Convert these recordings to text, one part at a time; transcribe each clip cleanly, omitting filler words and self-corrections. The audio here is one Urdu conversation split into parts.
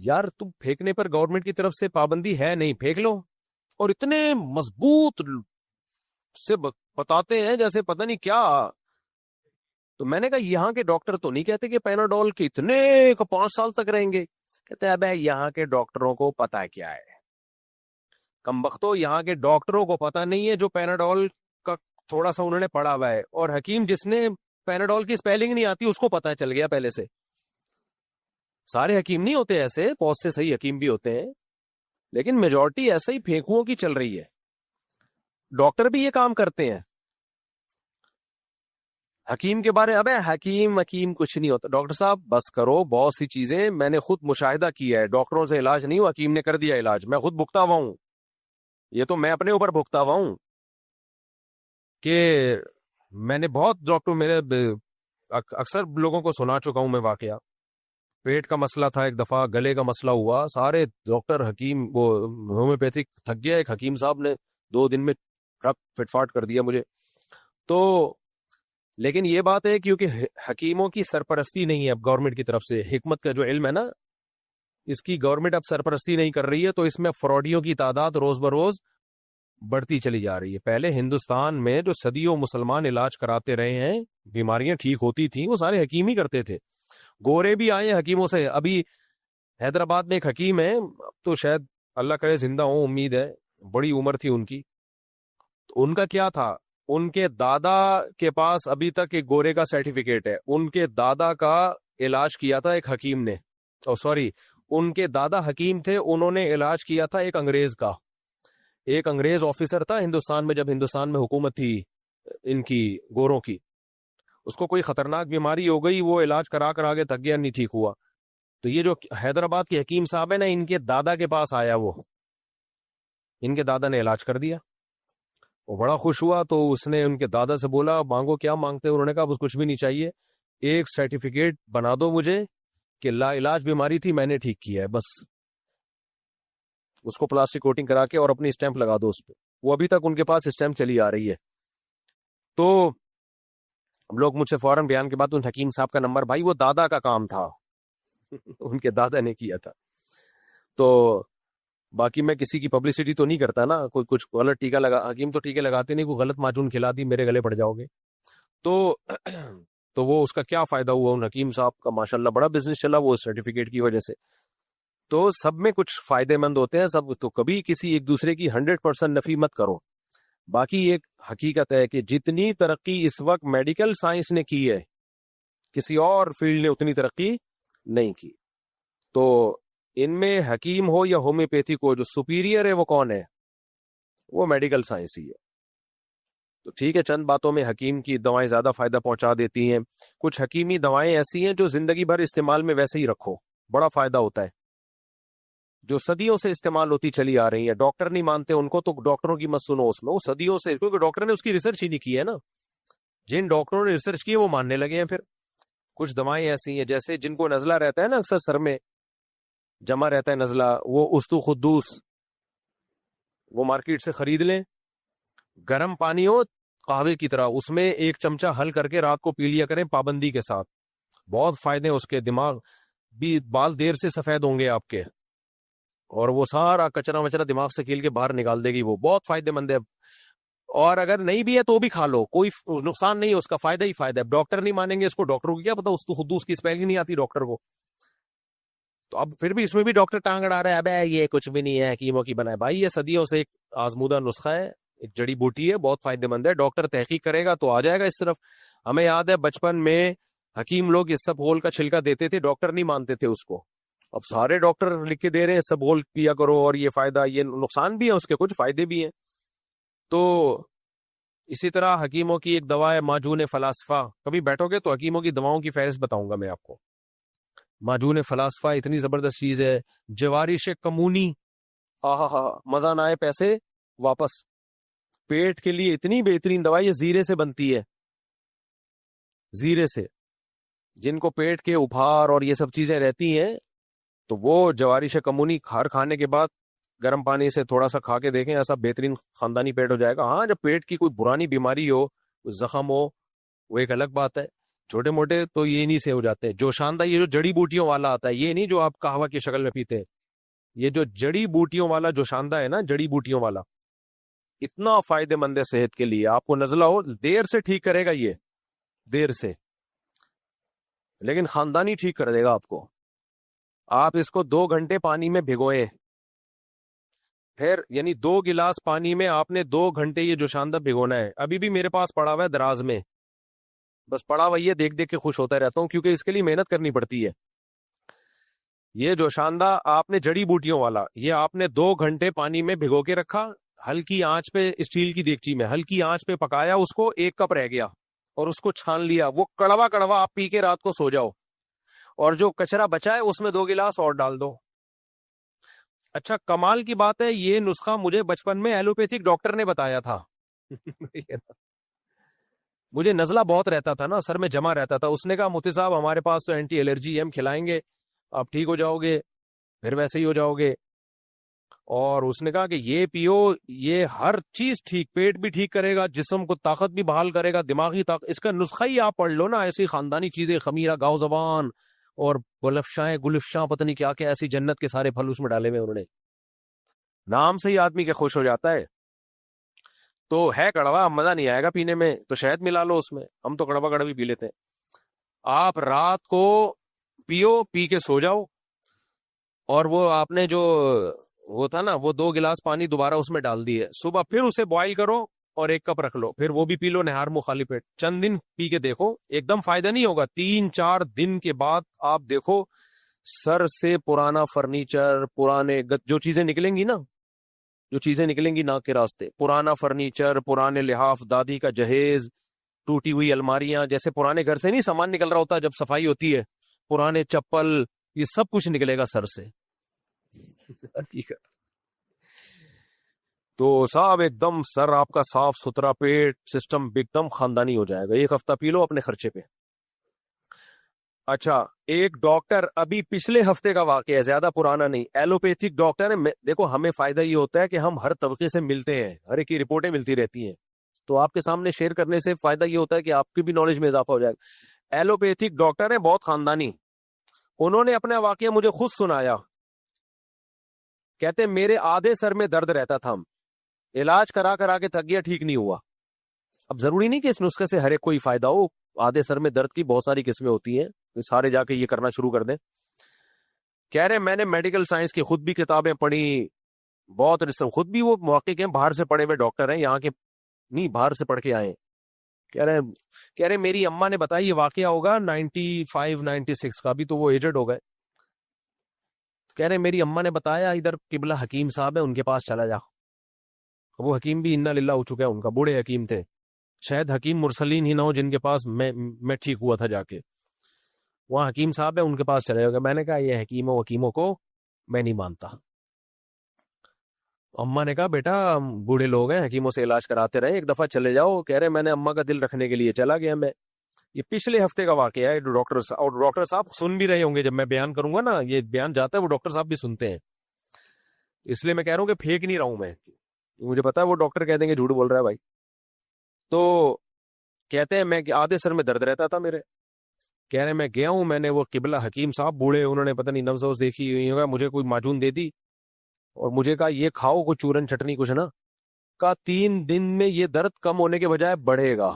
یار تم پھینکنے پر گورنمنٹ کی طرف سے پابندی ہے نہیں، پھینک لو. اور اتنے مضبوط سے بتاتے ہیں جیسے پتہ نہیں کیا. تو میں نے کہا یہاں کے ڈاکٹر تو نہیں کہتے کہ پیناڈول کے اتنے 5 سال تک رہیں گے. کہتے ہیں ابے یہاں کے ڈاکٹروں کو پتا کیا ہے، کمبختو یہاں کے ڈاکٹروں کو پتا نہیں ہے جو پیناڈول کا تھوڑا سا انہوں نے پڑھا ہوا ہے، اور حکیم جس نے پیناڈول کی سپیلنگ نہیں آتی اس کو پتا چل گیا پہلے سے. سارے حکیم نہیں ہوتے ایسے، بہت سے صحیح حکیم بھی ہوتے ہیں، لیکن میجورٹی ایسا ہی پھینکوؤں کی چل رہی ہے. ڈاکٹر بھی یہ کام کرتے ہیں. حکیم کے بارے ابے حکیم کچھ نہیں ہوتا. ڈاکٹر صاحب بس کرو، بہت سی چیزیں میں نے خود مشاہدہ کیا ہے. ڈاکٹروں سے علاج نہیں ہوا، حکیم نے کر دیا علاج. میں خود بھگتا ہوا ہوں، یہ تو میں اپنے اوپر بھگتا ہوا ہوں کہ میں نے بہت ڈاکٹر، میرے اکثر لوگوں کو سنا چکا ہوں میں واقعہ. پیٹ کا مسئلہ تھا ایک دفعہ، گلے کا مسئلہ ہوا، سارے ڈاکٹر حکیم وہ ہومیوپیتھک تھک گیا. ایک حکیم صاحب نے 2 دن میں ٹرک فٹ فاٹ کر دیا مجھے. تو لیکن یہ بات ہے کیونکہ حکیموں کی سرپرستی نہیں ہے اب گورنمنٹ کی طرف سے. حکمت کا جو علم ہے نا، اس کی گورنمنٹ اب سرپرستی نہیں کر رہی ہے، تو اس میں فراڈیوں کی تعداد روز بروز بڑھتی چلی جا رہی ہے. پہلے ہندوستان میں جو صدیوں مسلمان علاج کراتے رہے ہیں، بیماریاں ٹھیک ہوتی تھیں، وہ سارے حکیم ہی کرتے تھے. گورے بھی آئے حکیموں سے. ابھی حیدرآباد میں ایک حکیم ہے، اب تو شاید اللہ کرے زندہ ہوں، امید ہے، بڑی عمر تھی ان کی. تو ان کا کیا تھا، ان کے دادا کے پاس ابھی تک ایک گورے کا سرٹیفکیٹ ہے. ان کے دادا کا علاج کیا تھا ایک حکیم نے، ان کے دادا حکیم تھے، انہوں نے علاج کیا تھا ایک انگریز کا. ایک انگریز آفیسر تھا ہندوستان میں، جب ہندوستان میں حکومت تھی ان کی گوروں کی. اس کو کوئی خطرناک بیماری ہو گئی، وہ علاج کرا کر آگے تک گیا، نہیں ٹھیک ہوا. تو یہ جو حیدرآباد کے حکیم صاحب ہے نا، ان کے دادا کے پاس آیا، وہ ان کے دادا نے علاج کر دیا. وہ بڑا خوش ہوا، تو اس نے ان کے دادا سے بولا مانگو کیا مانگتے. انہوں نے کہا بس کچھ بھی نہیں چاہیے، ایک سرٹیفکیٹ بنا دو مجھے کہ لا علاج بیماری تھی میں نے ٹھیک کیا ہے، بس اس کو پلاسٹک کوٹنگ کرا کے اور اپنی اسٹیمپ لگا دو اس پہ. وہ ابھی تک ان کے پاس اسٹیمپ چلی آ رہی ہے. تو لوگ مجھ سے فوراً بیان کے بعد ان حکیم صاحب کا نمبر، بھائی وہ دادا کا کام تھا ان کے دادا نے کیا تھا. تو باقی میں کسی کی پبلسٹی تو نہیں کرتا نا، کوئی کچھ غلط ٹیکا لگا، حکیم تو ٹیکے لگاتے نہیں، کوئی غلط معجون کھلا دی میرے گلے پڑ جاؤ گے. تو وہ اس کا کیا فائدہ ہوا. ان حکیم صاحب کا ماشاءاللہ بڑا بزنس چلا وہ سرٹیفکیٹ کی وجہ سے. تو سب میں کچھ فائدے مند ہوتے ہیں سب. تو کبھی کسی ایک دوسرے کی 100% نفی مت کرو. باقی ایک حقیقت ہے کہ جتنی ترقی اس وقت میڈیکل سائنس نے کی ہے، کسی اور فیلڈ نے اتنی ترقی نہیں کی. تو ان میں حکیم ہو یا ہومیوپیتھی کو، جو سپیریئر ہے وہ کون ہے، وہ میڈیکل سائنس ہی ہے. تو ٹھیک ہے، چند باتوں میں حکیم کی دوائیں زیادہ فائدہ پہنچا دیتی ہیں. کچھ حکیمی دوائیں ایسی ہیں جو زندگی بھر استعمال میں ویسے ہی رکھو، بڑا فائدہ ہوتا ہے، جو صدیوں سے استعمال ہوتی چلی آ رہی ہیں. ڈاکٹر نہیں مانتے ان کو، تو ڈاکٹروں کی مت سنو اس میں، وہ صدیوں سے، کیونکہ ڈاکٹر نے اس کی ریسرچ ہی نہیں کی ہے نا. جن ڈاکٹروں نے ریسرچ کی ہے وہ ماننے لگے ہیں. پھر کچھ دوائیں ایسی ہیں جیسے جن کو نزلہ رہتا ہے نا، اکثر سر میں جمع رہتا ہے نزلہ، وہ استو خدوس، وہ مارکیٹ سے خرید لیں. گرم پانی ہو قہوے کی طرح، اس میں 1 چمچہ حل کر کے رات کو پی لیا کریں پابندی کے ساتھ. بہت فائدے ہیں اس کے. دماغ بھی، بال دیر سے سفید ہوں گے آپ کے، اور وہ سارا کچرا وچرا دماغ سے کھیل کے باہر نکال دے گی. وہ بہت فائدے مند ہے. اور اگر نہیں بھی ہے تو بھی کھا لو، کوئی نقصان نہیں ہے اس کا، فائدہ ہی فائدہ ہے. ڈاکٹر نہیں مانیں گے اس کو، ڈاکٹروں کو کیا پتا، اس تو خدوس کی اسپیلنگ نہیں آتی ڈاکٹر کو. تو اب پھر بھی اس میں بھی ڈاکٹر ٹانگ اڑا رہا ہے، ابے یہ کچھ بھی نہیں ہے، حکیموں کی بنائے. بھائی یہ صدیوں سے ایک آزمودہ نسخہ ہے، ایک جڑی بوٹی ہے، بہت فائدہ مند ہے. ڈاکٹر تحقیق کرے گا تو آ جائے گا اس طرف. ہمیں یاد ہے بچپن میں حکیم لوگ اس سب غول کا چھلکا دیتے تھے، ڈاکٹر نہیں مانتے تھے اس کو. اب سارے ڈاکٹر لکھ کے دے رہے ہیں سب غول پیا کرو، اور یہ فائدہ، یہ نقصان بھی ہے اس کے، کچھ فائدے بھی ہیں. تو اسی طرح حکیموں کی ایک دوا ہے معجون فلاسفہ. کبھی بیٹھو گے تو حکیموں کی دواؤں کی فہرست بتاؤں گا میں آپ کو. معجون فلاسفہ اتنی زبردست چیز ہے. جوارش کمونی، مزہ نہ آئے پیسے واپس. پیٹ کے لیے اتنی بہترین دوائی ہے، زیرے سے بنتی ہے. زیرے سے جن کو پیٹ کے ابھار اور یہ سب چیزیں رہتی ہیں، تو وہ جوارش کمونی کھانے کے بعد گرم پانی سے تھوڑا سا کھا کے دیکھیں، ایسا بہترین خاندانی پیٹ ہو جائے گا. ہاں جب پیٹ کی کوئی پرانی بیماری ہو، کوئی زخم ہو، وہ ایک الگ بات ہے. چھوٹے موٹے تو یہ نہیں سے ہو جاتے ہیں. جوشاندہ یہ جو جڑی بوٹیوں والا آتا ہے, یہ نہیں جو آپ قہوہ کی شکل میں پیتے ہیں, یہ جو جڑی بوٹیوں والا جوشاندہ ہے نا, جڑی بوٹیوں والا, اتنا فائدے مند ہے صحت کے لیے. آپ کو نزلہ ہو دیر سے ٹھیک کرے گا, یہ دیر سے, لیکن خاندانی ٹھیک کر دے گا آپ کو. آپ اس کو 2 گھنٹے پانی میں بھگوئیں, پھر یعنی 2 گلاس پانی میں آپ نے 2 گھنٹے یہ جوشاندہ بھگونا ہے. ابھی بھی میرے پاس پڑا ہوا ہے دراز میں, بس پڑا ہوا یہ دیکھ دیکھ کے خوش ہوتا رہتا ہوں, کیونکہ اس کے لیے محنت کرنی پڑتی ہے. یہ جوشاندہ آپ نے جڑی بوٹیوں والا, یہ آپ نے 2 گھنٹے پانی میں بھگو کے رکھا, ہلکی آنچ پہ, اسٹیل کی دیگچی میں ہلکی آنچ پہ پکایا اس کو, 1 کپ رہ گیا اور اس کو چھان لیا. وہ کڑوا کڑوا آپ پی کے رات کو سو جاؤ, اور جو کچرا بچا ہے اس میں 2 گلاس اور ڈال دو. اچھا کمال کی بات ہے, یہ نسخہ مجھے بچپن میں ایلوپیتھک ڈاکٹر نے بتایا تھا. مجھے نزلہ بہت رہتا تھا نا, سر میں جمع رہتا تھا. اس نے کہا مفتی صاحب ہمارے پاس تو اینٹی الرجی ہم کھلائیں گے, آپ ٹھیک ہو جاؤ گے, پھر ویسے ہی ہو جاؤ گے. اور اس نے کہا کہ یہ پیو, یہ ہر چیز ٹھیک, پیٹ بھی ٹھیک کرے گا, جسم کو طاقت بھی بحال کرے گا, دماغی طاقت. اس کا نسخہ ہی آپ پڑھ لو نا, ایسی خاندانی چیزیں, خمیرہ, گاؤ زبان اور بلفشاں گلفشاں, پتہ نہیں کیا کیا ایسی جنت کے سارے پھل اس میں ڈالے ہوئے انہوں نے. نام سے ہی آدمی کے خوش ہو جاتا ہے. تو ہے کڑوا, مزہ نہیں آئے گا پینے میں, تو شہد ملا لو اس میں. ہم تو کڑوا کڑوی پی لیتے ہیں. آپ رات کو پیو, پی کے سو جاؤ, اور وہ آپ نے جو وہ تھا نا, وہ 2 گلاس پانی دوبارہ اس میں ڈال دیے, صبح پھر اسے بوائل کرو اور 1 کپ رکھ لو, پھر وہ بھی پی لو نہار منہ خالی پیٹ. چند دن پی کے دیکھو, ایک دم فائدہ نہیں ہوگا. 3-4 دن کے بعد آپ دیکھو سر سے پرانا فرنیچر, پرانے جو چیزیں نکلیں گی نا, جو چیزیں نکلیں گی ناک کے راستے, پرانا فرنیچر, پرانے لحاف, دادی کا جہیز, ٹوٹی ہوئی الماریاں, جیسے پرانے گھر سے نہیں سامان نکل رہا ہوتا جب صفائی ہوتی ہے, پرانے چپل, یہ سب کچھ نکلے گا سر سے. تو صاحب ایک دم سر آپ کا صاف ستھرا, پیٹ سسٹم ایک دم خاندانی ہو جائے گا. 1 ہفتہ پی لو اپنے خرچے پہ. اچھا ایک ڈاکٹر, ابھی پچھلے ہفتے کا واقعہ ہے, زیادہ پرانا نہیں, ایلوپیتھک ڈاکٹر ہے. دیکھو ہمیں فائدہ یہ ہوتا ہے کہ ہم ہر طبقے سے ملتے ہیں, ہر ایک کی رپورٹیں ملتی رہتی ہیں, تو آپ کے سامنے شیئر کرنے سے فائدہ یہ ہوتا ہے کہ آپ کی بھی نالج میں اضافہ ہو جائے گا. ایلوپیتھک ڈاکٹر ہیں, بہت خاندانی. انہوں نے اپنا واقعہ مجھے خود سنایا. کہتے میرے آدھے سر میں درد رہتا تھا, علاج کرا کرا کے تھک گیا, ٹھیک نہیں ہوا. اب ضروری نہیں کہ اس نسخے سے ہر ایک کوئی فائدہ ہو, آدھے سر میں درد کی بہت ساری قسمیں ہوتی ہیں, سارے جا کے یہ کرنا شروع کر دیں. کہہ رہے میں نے میڈیکل سائنس کی خود بھی کتابیں پڑھی, بہت خود بھی وہ محقق ہیں, باہر سے پڑھے ہوئے ڈاکٹر ہیں, یہاں کے نہیں, باہر سے پڑھ کے آئے. کہہ رہے میری اماں نے بتایا, یہ واقعہ ہوگا 95-96 کا, بھی تو وہ ایجڈ ہو گئے. کہہ رہے میری اماں نے بتایا ادھر قبلہ حکیم صاحب ہے, ان کے پاس چلا جا. وہ حکیم بھی انا للہ ہو چکا ہے, ان کا بوڑھے حکیم تھے, شاید حکیم مرسلین ہی نہ ہو جن کے پاس میں ٹھیک ہوا تھا جا کے. وہاں حکیم صاحب ہے, ان کے پاس چلے گا. میں نے کہا یہ حکیموں کو میں نہیں مانتا. اماں نے کہا بیٹا بوڑھے لوگ ہیں, حکیموں سے علاج کراتے رہے, ایک دفعہ چلے جاؤ. کہہ رہے میں نے اماں کا دل رکھنے کے لیے چلا گیا. میں یہ پچھلے ہفتے کا واقعہ ہے. ڈاکٹر صاحب سن بھی رہے ہوں گے, جب میں بیان کروں گا نا, یہ بیان جاتا ہے وہ ڈاکٹر صاحب بھی سنتے ہیں, اس لیے میں کہہ رہا ہوں کہ پھینک نہیں رہا ہوں میں, مجھے پتا ہے وہ ڈاکٹر کہہ دیں گے جھوٹ بول رہا ہے بھائی. تو کہتے ہیں میں آدھے سر میں درد رہتا تھا میرے. کہہ رہے میں گیا ہوں, میں نے وہ قبلہ حکیم صاحب بوڑھے, انہوں نے پتہ نہیں نبض دیکھی ہوئی ہوگا, مجھے کوئی معجون دے دی اور مجھے کہا یہ کھاؤ, کوئی چورن چٹنی کچھ نا. کہا 3 دن میں یہ درد کم ہونے کے بجائے بڑھے گا,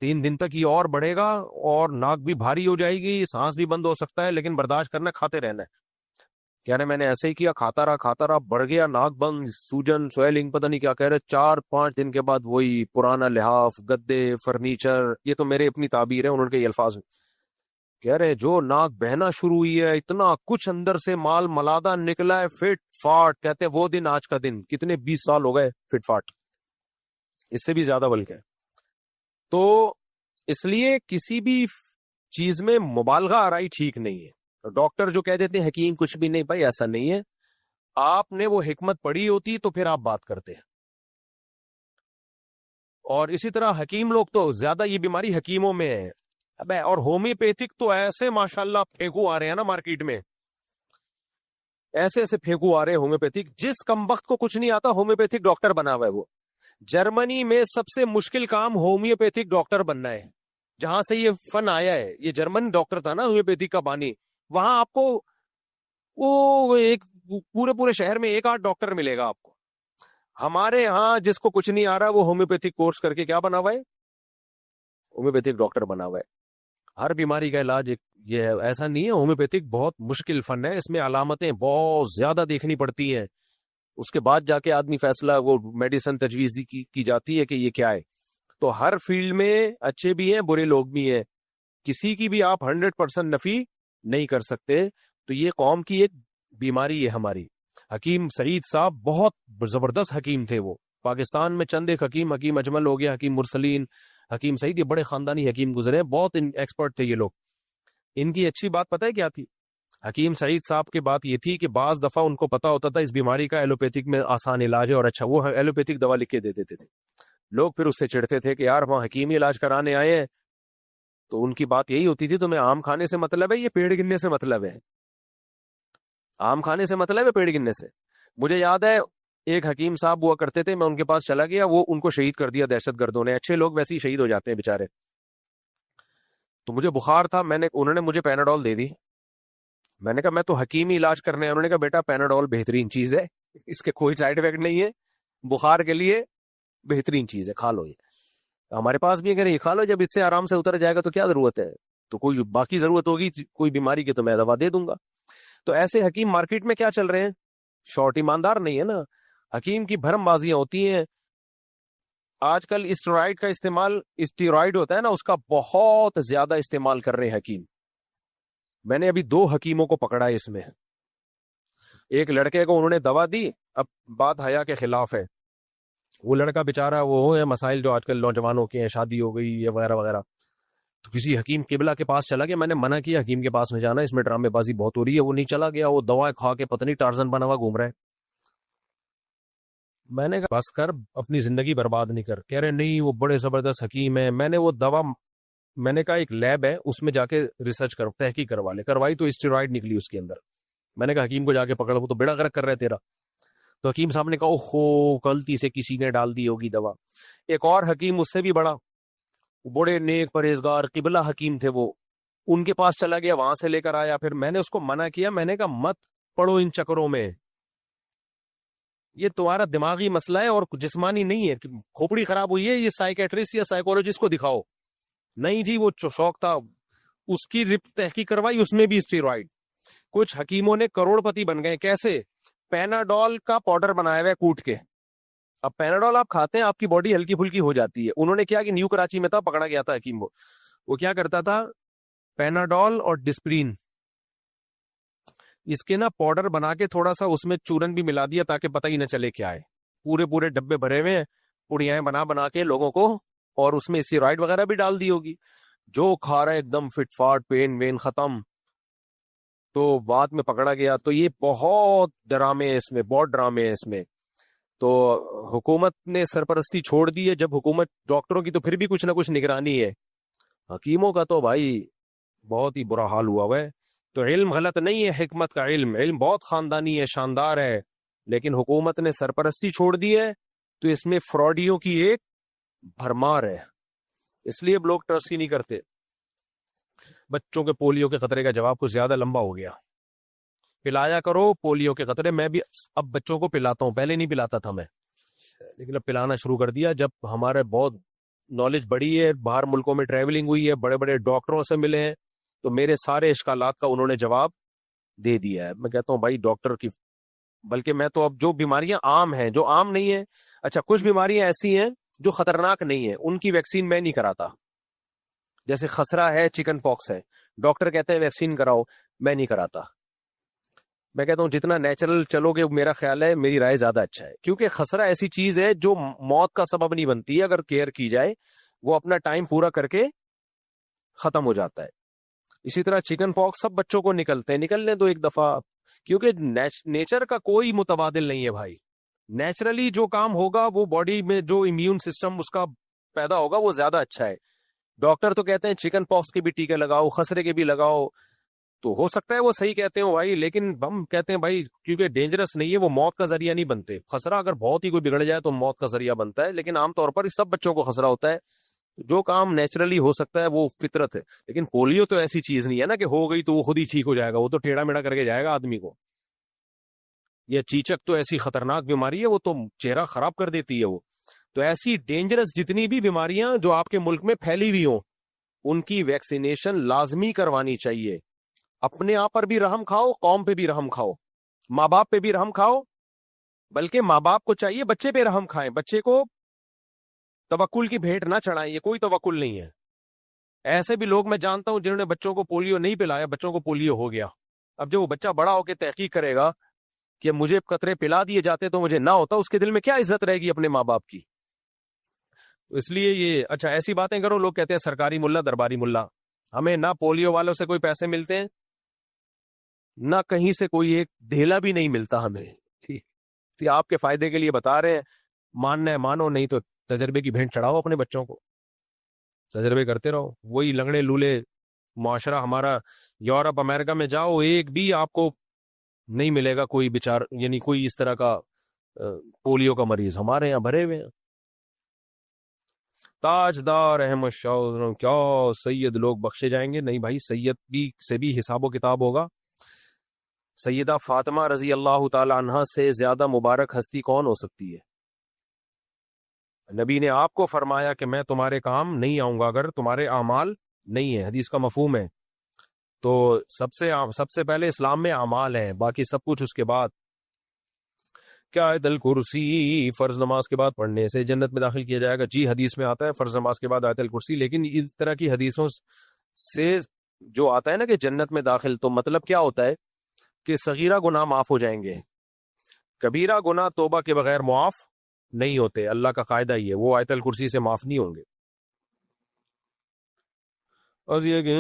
3 دن تک یہ اور بڑھے گا, اور ناک بھی بھاری ہو جائے گی, سانس بھی بند ہو سکتا ہے, لیکن برداشت کرنا, کھاتے رہنا ہے. کہہ رہے میں نے ایسے ہی کیا, کھاتا رہا, بڑھ گیا, ناک بند, سوجن, سویلنگ, پتہ نہیں کیا. کہہ رہے 4-5 دن کے بعد وہی پرانا لحاف, گدے, فرنیچر, یہ تو میرے اپنی تعبیر ہے, انہوں کے الفاظ میں. کہہ رہے جو ناک بہنا شروع ہوئی ہے, اتنا کچھ اندر سے مال ملادہ نکلا ہے, فٹ فاٹ. کہتے وہ دن آج کا دن, کتنے 20 سال ہو گئے فٹ فاٹ, اس سے بھی زیادہ بلکہ. تو اس لیے کسی بھی چیز میں مبالغہ آرائی ٹھیک نہیں ہے. ڈاکٹر جو کہہ دیتے ہیں حکیم کچھ بھی نہیں, بھائی ایسا نہیں ہے. آپ نے وہ حکمت پڑھی ہوتی تو پھر آپ بات کرتے ہیں. اور اسی طرح حکیم لوگ تو زیادہ یہ بیماری حکیموں میں ہے. ابے اور ہومیوپیتھک تو ایسے ماشاءاللہ پھینکو آ رہے ہیں نا مارکیٹ میں, ایسے ایسے پھینکو آ رہے ہیں ہومیوپیتھک. جس کم وقت کو کچھ نہیں آتا ہومیوپیتھک ڈاکٹر بنا ہوا ہے وہ. جرمنی میں سب سے مشکل کام ہومیوپیتھک ڈاکٹر بننا ہے. جہاں سے یہ فن آیا ہے، یہ جرمن ڈاکٹر تھا نا ہومیوپیتھک کا بانی، وہاں آپ کو وہ ایک پورے شہر میں 1-8 ڈاکٹر ملے گا آپ کو. ہمارے ہاں جس کو کچھ نہیں آ رہا وہ ہومیوپیتھک کورس کر کے کیا بنا ہوا ہے؟ ہومیوپیتھک ڈاکٹر بنا ہوا ہے. ہر بیماری کا علاج یہ ہے، ایسا نہیں ہے. ہومیوپیتھک بہت مشکل فن ہے، اس میں علامتیں بہت زیادہ دیکھنی پڑتی ہیں، اس کے بعد جا کے آدمی فیصلہ وہ میڈیسن تجویز کی جاتی ہے کہ یہ کیا ہے. تو ہر فیلڈ میں اچھے بھی ہیں برے لوگ بھی ہیں، کسی کی بھی آپ 100% نفی نہیں کر سکتے. تو یہ قوم کی ایک بیماری ہے ہماری. حکیم سعید صاحب بہت زبردست حکیم تھے، وہ پاکستان میں چند ایک حکیم اجمل ہو گیا، حکیم مرسلین، حکیم سعید، یہ بڑے خاندانی حکیم گزرے، بہت ایکسپرٹ تھے یہ لوگ. ان کی اچھی بات پتہ ہے کیا تھی؟ حکیم سعید صاحب کی بات یہ تھی کہ بعض دفعہ ان کو پتا ہوتا تھا اس بیماری کا ایلوپیتھک میں آسان علاج ہے اور اچھا، وہ ایلوپیتھک دوا لکھ کے دے دیتے تھے. لوگ پھر اس سے چڑھتے تھے کہ یار وہاں حکیمی علاج کرانے آئے ہیں. تو ان کی بات یہی ہوتی تھی تمہیں آم کھانے سے مطلب ہے یہ پیڑ گننے سے مطلب ہے؟ آم کھانے سے مطلب ہے پیڑ گننے سے؟ مجھے یاد ہے ایک حکیم صاحب ہوا کرتے تھے، میں ان کے پاس چلا گیا، وہ ان کو شہید کر دیا دہشت گردوں نے. اچھے لوگ ویسے ہی شہید ہو جاتے ہیں بےچارے. تو مجھے بخار تھا، انہوں نے مجھے پیناڈول دے دی. میں نے کہا میں تو حکیمی علاج کرنے، انہوں نے کہا بیٹا پیناڈول بہترین چیز ہے، اس کے کوئی سائیڈ افیکٹ نہیں ہے، بخار کے لیے بہترین چیز ہے، کھا لو. یہ ہمارے پاس بھی اگر یہ کھا لو، جب اس سے آرام سے اتر جائے گا تو کیا ضرورت ہے؟ تو کوئی باقی ضرورت ہوگی کوئی بیماری کی تو میں دوا دے دوں گا. تو ایسے حکیم مارکیٹ میں کیا چل رہے ہیں؟ شارٹ، ایماندار نہیں ہے نا. حکیم کی بھرم بازیاں ہوتی ہیں. آج کل اسٹیرائڈ کا استعمال، اسٹیرائڈ ہوتا ہے نا، اس کا بہت زیادہ استعمال کر رہے ہیں حکیم. میں نے ابھی 2 حکیموں کو پکڑا ہے اس میں. ایک لڑکے کو انہوں نے دوا دی، اب بات حیا کے خلاف ہے، وہ لڑکا بےچارا وہ ہے مسائل جو آج کل نوجوانوں کے ہیں، شادی ہو گئی یہ وغیرہ وغیرہ، تو کسی حکیم قبلہ کے پاس چلا گیا. میں نے منع کیا حکیم کے پاس میں جانا، اس میں ڈرامے بازی بہت ہو رہی ہے. وہ نہیں چلا گیا، وہ دوائیں کھا کے پتہ نہیں ٹارزن بنا ہوا گھوم رہا ہے. میں نے کہا بس کر، اپنی زندگی برباد نہیں کر. کہہ رہے نہیں وہ بڑے زبردست حکیم ہیں. میں نے وہ دوا، میں نے کہا ایک لیب ہے اس میں جا کے ریسرچ کرو، تحقیق کروا لے. کروائی تو اسٹیرائڈ نکلی اس کے اندر. میں نے کہا حکیم کو جا کے پکڑ، وہ تو بیڑا غرق کر رہا ہے تیرا. تو حکیم صاحب نے کہا اوہو غلطی سے کسی نے ڈال دی ہوگی دوا. ایک اور حکیم اس سے بھی بڑا، بڑے نیک پرہیزگار قبلہ حکیم تھے، وہ ان کے پاس چلا گیا، وہاں سے لے کر آیا. پھر میں نے اس کو منع کیا، میں نے کہا مت پڑھو ان چکروں میں، یہ تمہارا دماغی مسئلہ ہے اور جسمانی نہیں ہے. کھوپڑی خراب ہوئی ہے، یہ سائیکیٹرسٹ یا سائیکولوجسٹ کو دکھاؤ. نہیں جی وہ شوق تھا، اس کی تحقیق کروائی، اس میں بھی اسٹیرائڈ. کچھ حکیموں نے کروڑ پتی بن گئے. کیسے؟ پیناڈول کا پاؤڈر بنایا ہوا ہے کوٹ کے. اب پیناڈول آپ کھاتے ہیں، آپ کی باڈی ہلکی پھلکی ہو جاتی ہے. انہوں نے کیا کہ نیو کراچی میں تھا، پکڑا گیا تھا حکیم. وہ کیا کرتا تھا، پیناڈول اور ڈسپرین اس کے نا پاؤڈر بنا کے تھوڑا سا اس میں چورن بھی ملا دیا تاکہ پتہ ہی نہ چلے کیا ہے. پورے ڈبے بھرے ہوئے ہیں، پڑیاں بنا کے لوگوں کو، اور اس میں اسٹیرائڈ وغیرہ بھی ڈال دی ہوگی. جو کھا رہا ہے ایک دم فٹ فاٹ، پین وین ختم. تو بعد میں پکڑا گیا. تو یہ بہت ڈرامے ہیں اس میں، بہت ڈرامے ہیں اس میں. تو حکومت نے سرپرستی چھوڑ دی ہے. جب حکومت، ڈاکٹروں کی تو پھر بھی کچھ نہ کچھ نگرانی ہے، حکیموں کا تو بھائی بہت ہی برا حال ہوا ہے. تو علم غلط نہیں ہے، حکمت کا علم بہت خاندانی ہے، شاندار ہے، لیکن حکومت نے سرپرستی چھوڑ دی ہے تو اس میں فراڈیوں کی ایک بھرمار ہے. اس لیے لوگ ٹرسٹ ہی نہیں کرتے. بچوں کے پولیو کے خطرے کا جواب کچھ زیادہ لمبا ہو گیا. پلایا کرو پولیو کے خطرے. میں بھی اب بچوں کو پلاتا ہوں، پہلے نہیں پلاتا تھا میں، لیکن اب پلانا شروع کر دیا. جب ہمارے بہت نالج بڑی ہے، باہر ملکوں میں ٹریولنگ ہوئی ہے، بڑے بڑے ڈاکٹروں سے ملے ہیں، تو میرے سارے اشکالات کا انہوں نے جواب دے دیا ہے. میں کہتا ہوں بھائی ڈاکٹر کی، بلکہ میں تو اب جو بیماریاں عام ہیں، جو عام نہیں ہیں، اچھا کچھ بیماریاں ایسی ہیں جو خطرناک نہیں ہیں، ان کی ویکسین میں نہیں کراتا. جیسے خسرہ ہے، چکن پاکس ہے، ڈاکٹر کہتے ہیں ویکسین کراؤ، میں نہیں کراتا. میں کہتا ہوں جتنا نیچرل چلو گے میرا خیال ہے، میری رائے زیادہ اچھا ہے. کیونکہ خسرہ ایسی چیز ہے جو موت کا سبب نہیں بنتی ہے، اگر کیئر کی جائے وہ اپنا ٹائم پورا کر کے ختم ہو جاتا ہے. اسی طرح چکن پاکس سب بچوں کو نکلتے ہیں، نکلنے دو ایک دفعہ، کیونکہ نیچر کا کوئی متبادل نہیں ہے بھائی. نیچرلی جو کام ہوگا، وہ باڈی میں جو امیون سسٹم اس کا پیدا ہوگا وہ زیادہ اچھا ہے. ڈاکٹر تو کہتے ہیں چکن پاکس کے بھی ٹیکے لگاؤ، خسرے کے بھی لگاؤ، تو ہو سکتا ہے وہ صحیح کہتے ہیں بھائی، لیکن ہم کہتے ہیں بھائی کیونکہ ڈینجرس نہیں ہے، وہ موت کا ذریعہ نہیں بنتے. خسرہ اگر بہت ہی کوئی بگڑ جائے تو موت کا ذریعہ بنتا ہے، لیکن عام طور پر سب بچوں کو خسرہ ہوتا ہے. جو کام نیچرلی ہو سکتا ہے وہ فطرت ہے. لیکن پولیو تو ایسی چیز نہیں ہے نا کہ ہو گئی تو وہ خود ہی ٹھیک ہو جائے گا, وہ تو ٹیڑھا میڑھا کر کے جائے گا آدمی کو. یہ چیچک تو ایسی خطرناک بیماری ہے, وہ تو چہرہ خراب کر دیتی ہے. وہ تو ایسی ڈینجرس جتنی بھی بیماریاں جو آپ کے ملک میں پھیلی ہوئی ہوں, ان کی ویکسینیشن لازمی کروانی چاہیے. اپنے آپ پر بھی رحم کھاؤ, قوم پہ بھی رحم کھاؤ, ماں باپ پہ بھی رحم کھاؤ, بلکہ ماں باپ کو چاہیے بچے پہ رحم کھائیں. بچے کو توکل کی بھیٹ نہ چڑھائیں, یہ کوئی توکل نہیں ہے. ایسے بھی لوگ میں جانتا ہوں جنہوں نے بچوں کو پولیو نہیں پلایا, بچوں کو پولیو ہو گیا. اب جب وہ بچہ بڑا ہو کے تحقیق کرے گا کہ مجھے قطرے پلا دیے جاتے تو مجھے نہ ہوتا, اس کے دل میں کیا عزت رہے گی اپنے ماں باپ کی. اس لیے یہ اچھا ایسی باتیں کرو, لوگ کہتے ہیں سرکاری ملا درباری ملا. ہمیں نہ پولیو والوں سے کوئی پیسے ملتے ہیں, نہ کہیں سے کوئی ایک دھیلا بھی نہیں ملتا ہمیں. ٹھیک, آپ کے فائدے کے لیے بتا رہے ہیں, ماننا ہے مانو, نہیں تو تجربے کی بھینٹ چڑھاؤ اپنے بچوں کو, تجربے کرتے رہو. وہی لنگڑے لولے معاشرہ ہمارا. یورپ امریکہ میں جاؤ, ایک بھی آپ کو نہیں ملے گا کوئی بیچار, یعنی کوئی اس طرح کا پولیو کا مریض. ہمارے یہاں بھرے ہوئے ہیں. تاجدار احمد شاہ کیا سید لوگ بخشے جائیں گے؟ نہیں بھائی, سید بھی سے بھی حساب و کتاب ہوگا. سیدہ فاطمہ رضی اللہ تعالی عنہا سے زیادہ مبارک ہستی کون ہو سکتی ہے؟ نبی نے آپ کو فرمایا کہ میں تمہارے کام نہیں آؤں گا اگر تمہارے اعمال نہیں ہے. حدیث کا مفہوم ہے. تو سب سے پہلے اسلام میں اعمال ہیں, باقی سب کچھ اس کے بعد. کیا آیت الکرسی فرض نماز کے بعد پڑھنے سے جنت میں داخل کیا جائے گا؟ جی, حدیث میں آتا ہے فرض نماز کے بعد آیت الکرسی. لیکن اس طرح کی حدیثوں سے جو آتا ہے نا کہ جنت میں داخل, تو مطلب کیا ہوتا ہے کہ صغیرہ گناہ معاف ہو جائیں گے, کبیرہ گناہ توبہ کے بغیر معاف نہیں ہوتے. اللہ کا قاعدہ ہی ہے, وہ آیت الکرسی سے معاف نہیں ہوں گے. اور یہ کہ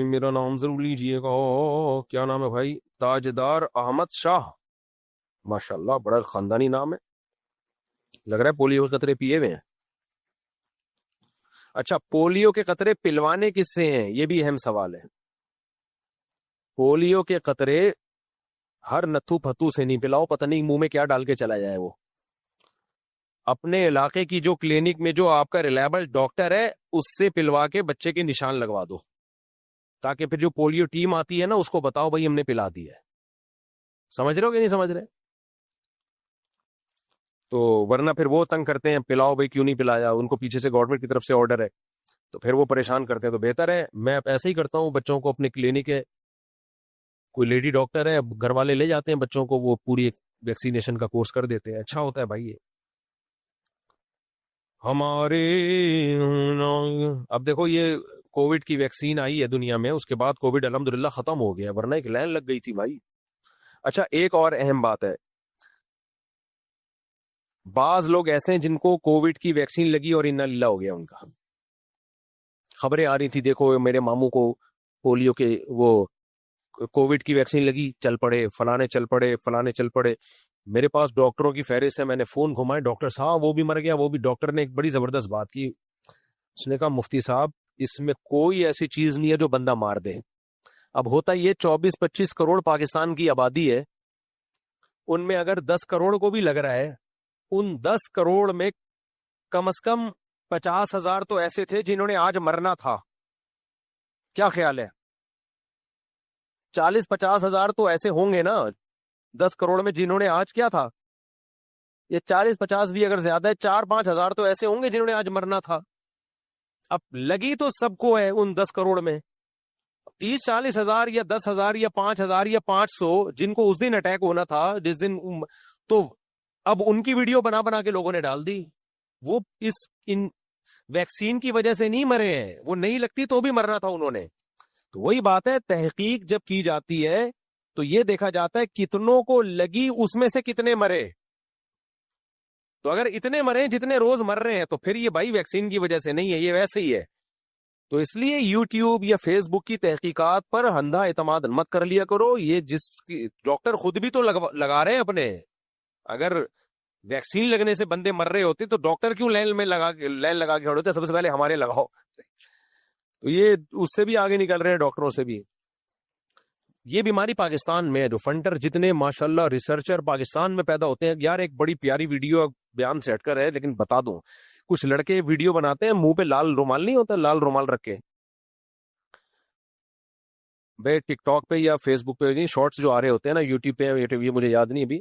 میرا نام ضرور لیجئے گا. کیا نام ہے بھائی؟ تاجدار احمد شاہ. ماشاءاللہ, بڑا خاندانی نام ہے. لگ رہا ہے پولیو کے قطرے پیے ہوئے ہیں. اچھا, پولیو کے قطرے پلوانے کس سے ہیں؟ یہ بھی اہم سوال ہے. پولیو کے قطرے ہر نتھو پھتو سے نہیں پلاؤ, پتہ نہیں منہ میں کیا ڈال کے چلا جائے. وہ اپنے علاقے کی جو کلینک میں جو آپ کا ریلائبل ڈاکٹر ہے اس سے پلوا کے بچے کے نشان لگوا دو, تاکہ پھر جو پولیو ٹیم آتی ہے نا اس کو بتاؤ بھائی ہم نے پلا دیا ہے. سمجھ رہے ہو کہ نہیں سمجھ رہے؟ تو ورنہ پھر وہ تنگ کرتے ہیں, پلاؤ بھائی کیوں نہیں پلایا, ان کو پیچھے سے گورنمنٹ کی طرف سے آرڈر ہے, تو پھر وہ پریشان کرتے ہیں. تو بہتر ہے, میں ایسے ہی کرتا ہوں بچوں کو, اپنے کلینک ہے کوئی لیڈی ڈاکٹر ہے, گھر والے لے جاتے ہیں بچوں کو, وہ پوری ویکسینیشن کا کورس کر دیتے ہیں. اچھا ہوتا ہے بھائی یہ ہمارے. اب دیکھو یہ کووڈ کی ویکسین آئی ہے دنیا میں, اس کے بعد کووڈ الحمدللہ ختم ہو گیا, ورنہ ایک لائن لگ گئی تھی بھائی. اچھا, ایک اور اہم بات ہے, بعض لوگ ایسے ہیں جن کو کووڈ کی ویکسین لگی اور انا للہ ہو گیا ان کا. خبریں آ رہی تھی, دیکھو میرے ماموں کو پولیو کے وہ کووڈ کی ویکسین لگی, چل پڑے فلانے, چل پڑے فلانے, چل پڑے. میرے پاس ڈاکٹروں کی فہرست ہے, میں نے فون گھمائے, ڈاکٹر صاحب وہ بھی مر گیا, وہ بھی. ڈاکٹر نے ایک بڑی زبردست بات کی, اس نے کہا مفتی صاحب اس میں کوئی ایسی چیز نہیں ہے جو بندہ مار دے. اب ہوتا یہ 24-25 کروڑ پاکستان کی آبادی ہے, ان میں اگر 10 کروڑ کو بھی لگ رہا ہے, ان 10 کروڑ میں کم از کم 50,000 تو ایسے تھے جنہوں نے آج مرنا تھا. کیا خیال ہے؟ 40-50,000 تو ایسے ہوں گے نا 10 کروڑ میں جنہوں نے آج کیا تھا. یہ 40-50 بھی اگر زیادہ ہے, 4-5 ہزار تو ایسے ہوں گے جنہوں نے آج مرنا تھا. اب لگی تو سب کو ہے ان 10 کروڑ میں. 30-40 ہزار یا 10,000 یا 5,000 یا 500 جن کو اس دن اٹیک ہونا تھا جس دن, تو اب ان کی ویڈیو بنا بنا کے لوگوں نے ڈال دی. وہ ان ویکسین کی وجہ سے نہیں مرے ہیں, وہ نہیں لگتی تو بھی مرنا تھا انہوں نے. تو وہی بات ہے, تحقیق جب کی جاتی ہے تو یہ دیکھا جاتا ہے کتنوں کو لگی, اس میں سے کتنے مرے. تو اگر اتنے مرے جتنے روز مر رہے ہیں تو پھر یہ بھائی ویکسین کی وجہ سے نہیں ہے, یہ ویسے ہی ہے. تو اس لیے یوٹیوب یا فیس بک کی تحقیقات پر اندھا اعتماد مت کر لیا کرو. یہ جس ڈاکٹر خود بھی تو لگا رہے ہیں اپنے, اگر ویکسین لگنے سے بندے مر رہے ہوتے تو ڈاکٹر کیوں لائن لگا کے کھڑے ہوتے, سب سے پہلے ہمارے لگاؤ. تو یہ اس سے بھی آگے نکل رہے ہیں, ڈاکٹروں سے بھی. یہ بیماری پاکستان میں ہے, جو فنٹر جتنے ماشاءاللہ ریسرچر پاکستان میں پیدا ہوتے ہیں. یار ایک بڑی پیاری ویڈیو بیان سے ہٹ کر ہے لیکن بتا دوں, کچھ لڑکے ویڈیو بناتے ہیں منہ پہ لال رومال نہیں ہوتا, لال رومال رکھ کے, بھائی ٹک ٹاک پہ یا فیس بک پہ شارٹس جو آ رہے ہوتے ہیں نا, یوٹیوب پہ, یہ مجھے یاد نہیں ابھی,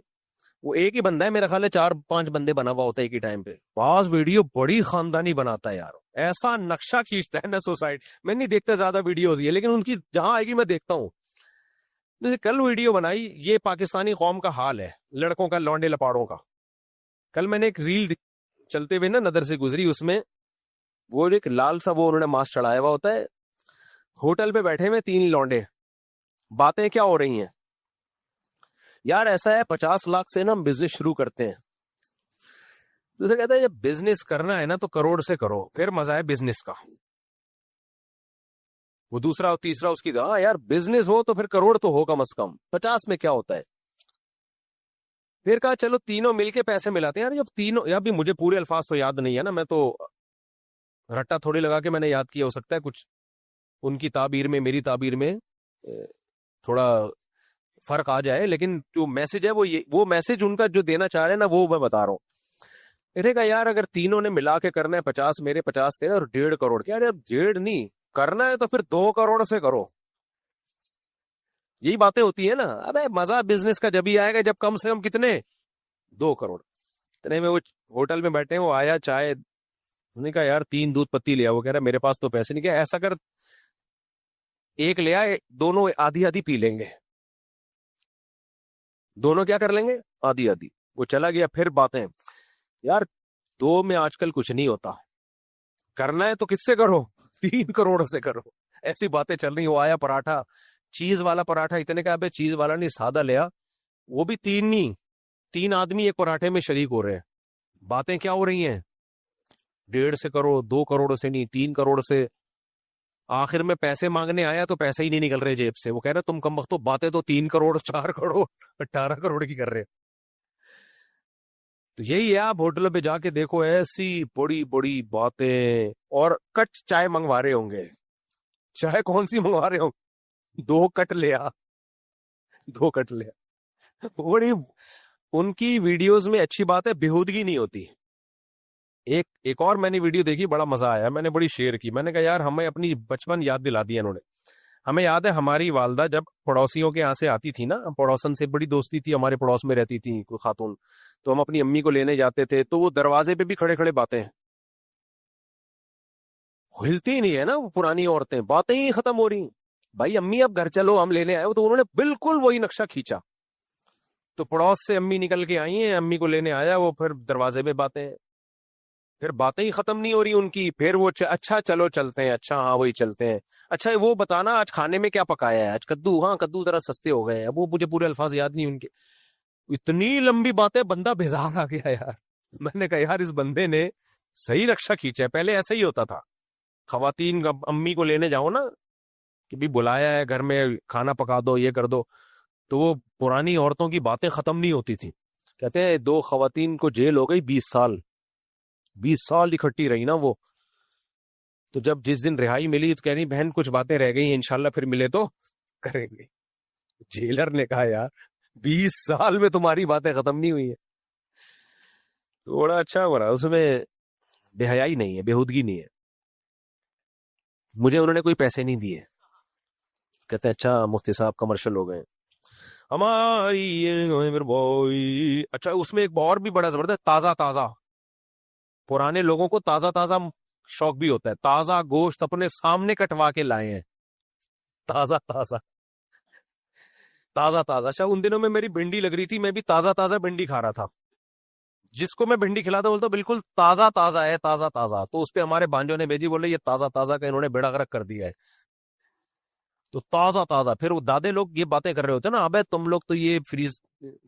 وہ ایک ہی بندہ ہے میرا خیال ہے 4-5 بندے بنا ہوا ہوتا ہے ایک ہی ٹائم پہ. بعض ویڈیو بڑی خاندانی بناتا ہے یار, ایسا نقشہ کھینچتا ہے نا سوسائٹی. میں نہیں دیکھتا زیادہ ویڈیوز یہ, لیکن ان کی جہاں آئے گی میں دیکھتا ہوں. جیسے کل ویڈیو بنائی, یہ پاکستانی قوم کا حال ہے, لڑکوں کا, لونڈے لپاڑوں کا. کل میں نے ایک ریل چلتے ہوئے نا نظر سے گزری, اس میں وہ ایک لال سا وہ انہوں نے ماسک چڑھایا ہوا ہوتا ہے, ہوٹل پہ بیٹھے ہوئے 3 لونڈے, باتیں کیا ہو رہی ہیں یار, ایسا ہے 50 لاکھ سے نا ہم بزنس شروع کرتے ہیں. دوسرا کہتا ہے جب بزنس کرنا ہے نا تو کروڑ سے کرو, پھر مزہ ہے بزنس کا. وہ دوسرا اور تیسرا اس کی, ہاں یار بزنس ہو تو پھر کروڑ تو ہو کم از کم, 50 میں کیا ہوتا ہے. پھر کہا چلو تینوں مل کے پیسے ملاتے ہیں. یار جب تینوں, یا بھی مجھے پورے الفاظ تو یاد نہیں ہے نا, میں تو رٹا تھوڑی لگا کے میں نے یاد کیا, ہو سکتا ہے کچھ ان کی تعبیر میں میری تعبیر میں تھوڑا فرق آ جائے, لیکن جو میسج ہے وہ میسج ان کا جو دینا چاہ رہے ہیں نا وہ میں بتا رہا ہوں. میرے کہا یار اگر تینوں نے ملا کے کرنا ہے 50, میرے 50 تھے اور 1.5 کروڑ, کیا یار 1.5 نہیں کرنا ہے تو پھر 2 کروڑ سے کرو. یہی باتیں ہوتی ہیں نا. ابے مزہ بزنس کا جب ہی آئے گا جب کم سے کم کتنے 2 کروڑ. اتنے میں وہ ہوٹل میں بیٹھے ہیں, وہ آیا چائے, انہوں نے کہا یار 3 دودھ پتی لیا. وہ کہہ رہا میرے پاس تو پیسے نہیں. کیا ایسا کر, ایک لے آئے, دونوں آدھی آدھی پی لیں گے, دونوں کیا کر لیں گے آدھی آدھی. وہ چلا گیا. پھر باتیں یار 2 میں آج کل کچھ نہیں ہوتا, کرنا ہے تو کس سے کرو, 3 کروڑ سے کرو. ایسی باتیں چل رہی. وہ آیا پراٹھا, چیز والا پراٹھا, اتنے کا چیز والا نہیں سادہ لیا, وہ بھی 3 نہیں, 3 آدمی ایک پراٹھے میں شریک ہو رہے ہیں. باتیں کیا ہو رہی ہیں, 1.5 سے کرو, 2 کروڑ سے نہیں 3 کروڑ سے. آخر میں پیسے مانگنے آیا تو پیسے ہی نہیں نکل رہے جیب سے. وہ کہہ رہے تم کم وقت باتیں تو 3 کروڑ 4 کروڑ 18 کروڑ کی کر رہے. تو یہی ہے, آپ ہوٹل پہ جا کے دیکھو, ایسی بڑی بڑی باتیں. اور کٹ چائے منگوا رہے ہوں گے, چائے کون سی منگوا رہے ہوں, 2 کٹ لیا 2 کٹ لیا. بڑی ان کی ویڈیوز میں اچھی بات ہے, بےہودگی نہیں ہوتی. ایک اور میں نے ویڈیو دیکھی, بڑا مزہ آیا, میں نے بڑی شیئر کی. میں نے کہا یار ہمیں اپنی بچپن یاد دلا دیا انہوں نے. ہمیں یاد ہے ہماری والدہ جب پڑوسیوں کے یہاں سے آتی تھی نا, پڑوسن سے بڑی دوستی تھی, ہمارے پڑوس میں رہتی تھی کوئی خاتون, تو ہم اپنی امی کو لینے جاتے تھے تو وہ دروازے پہ بھی کھڑے کھڑے باتیں, ہلتی نہیں ہے نا وہ پرانی عورتیں, باتیں ہی ختم ہو رہی. بھائی امی اب گھر چلو ہم لینے آئے. تو انہوں نے بالکل وہی نقشہ کھینچا. تو پڑوس سے امی نکل کے آئی ہیں, امی کو لینے آیا, وہ پھر دروازے پہ باتیں, پھر باتیں ہی ختم نہیں ہو رہی ان کی. پھر وہ اچھا چلو چلتے ہیں, اچھا ہاں وہی چلتے ہیں, اچھا وہ بتانا آج کھانے میں کیا پکایا ہے, آج کدو, ہاں کدو ذرا سستے ہو گئے. اب وہ مجھے پورے الفاظ یاد نہیں ان کے. اتنی لمبی باتیں, بندہ بیزار آ گیا یار. میں نے کہا یار اس بندے نے صحیح رکشا کھینچا ہے. پہلے ایسا ہی ہوتا تھا, خواتین امی کو لینے جاؤ نا کہ بھی بلایا ہے گھر میں, کھانا پکا دو, یہ کر دو, تو وہ پرانی عورتوں کی باتیں ختم نہیں ہوتی تھی. کہتے ہیں 2 خواتین کو جیل ہو گئی 20 سال اکٹھی رہی نا وہ. تو جب جس دن رہائی ملی تو کہہ رہی بہن کچھ باتیں رہ گئی ہیں, انشاءاللہ پھر ملے تو کریں گے. جیلر نے کہا یار 20 سال میں تمہاری باتیں ختم نہیں ہوئی ہیں. تھوڑا اچھا ہو رہا, اس میں بے حیائی نہیں ہے, بےہودگی نہیں ہے. مجھے انہوں نے کوئی پیسے نہیں دیے. کہتے ہیں اچھا مفتی صاحب کمرشل ہو گئے ہماری. اچھا اس میں ایک اور بھی بڑا زبردست, تازہ پرانے لوگوں کو تازہ شوق بھی ہوتا ہے. تازہ گوشت اپنے سامنے کٹوا کے لائے ہیں, تازہ. اچھا ان دنوں میں میری بھنڈی لگ رہی تھی, میں بھی تازہ بھنڈی کھا رہا تھا. جس کو میں بھنڈی کھلاتا بولتا بالکل تازہ ہے, تازہ. تو اس پہ ہمارے بانجوں نے بھیجی, بولے یہ تازہ کا انہوں نے بیڑا غرق کر دیا ہے. تو تازہ. پھر وہ دادے لوگ یہ باتیں کر رہے ہوتے نا, ابے تم لوگ تو یہ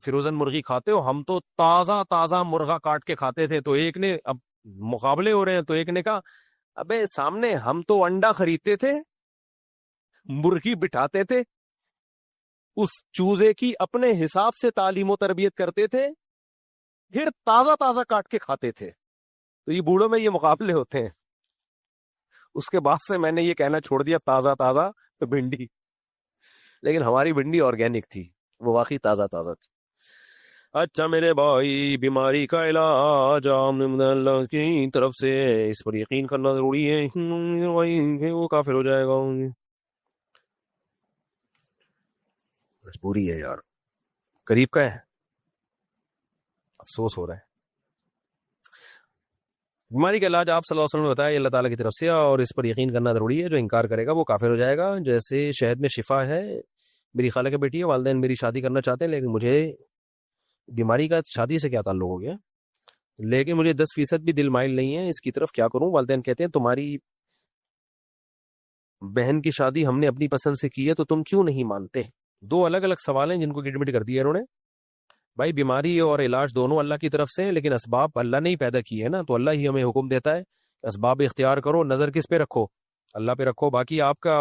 فروزن مرغی کھاتے ہو, ہم تو تازہ مرغا کاٹ کے کھاتے تھے. تو ایک نے, اب مقابلے ہو رہے ہیں, تو ایک نے کہا ابے سامنے ہم تو انڈا خریدتے تھے, مرغی بٹھاتے تھے, اس چوزے کی اپنے حساب سے تعلیم و تربیت کرتے تھے, پھر تازہ کاٹ کے کھاتے تھے. تو یہ بوڑھوں میں یہ مقابلے ہوتے ہیں. اس کے بعد سے میں نے یہ کہنا چھوڑ دیا تازہ بھنڈی. لیکن ہماری بھنڈی آرگینک تھی, وہ واقعی تازہ تھی. اچھا میرے بھائی، بیماری کا علاج اللہ کی طرف سے، اس پر یقین کرنا ضروری ہے، وہ کافر ہو جائے گا. مجبوری ہے یار، قریب کا ہے، افسوس ہو رہا ہے. بیماری کا علاج آپ صلی اللہ علیہ وسلم نے بتایا اللہ تعالیٰ کی طرف سے، اور اس پر یقین کرنا ضروری ہے. جو انکار کرے گا وہ کافر ہو جائے گا. جیسے شہد میں شفا ہے. میری خالہ کی بیٹی ہے، والدین میری شادی کرنا چاہتے ہیں، لیکن مجھے بیماری کا شادی سے کیا تعلق ہو گیا، لیکن مجھے 10% بھی دل مائل نہیں ہے اس کی طرف، کیا کروں؟ والدین کہتے ہیں تمہاری بہن کی شادی ہم نے اپنی پسند سے کی ہے تو تم کیوں نہیں مانتے؟ دو الگ الگ سوال ہیں جن کو ایڈمٹ کر دیا انہوں نے. بھائی بیماری اور علاج دونوں اللہ کی طرف سے ہیں، لیکن اسباب اللہ نے ہی پیدا کی ہے نا، تو اللہ ہی ہمیں حکم دیتا ہے اسباب اختیار کرو. نظر کس پہ رکھو؟ اللہ پہ رکھو. باقی آپ کا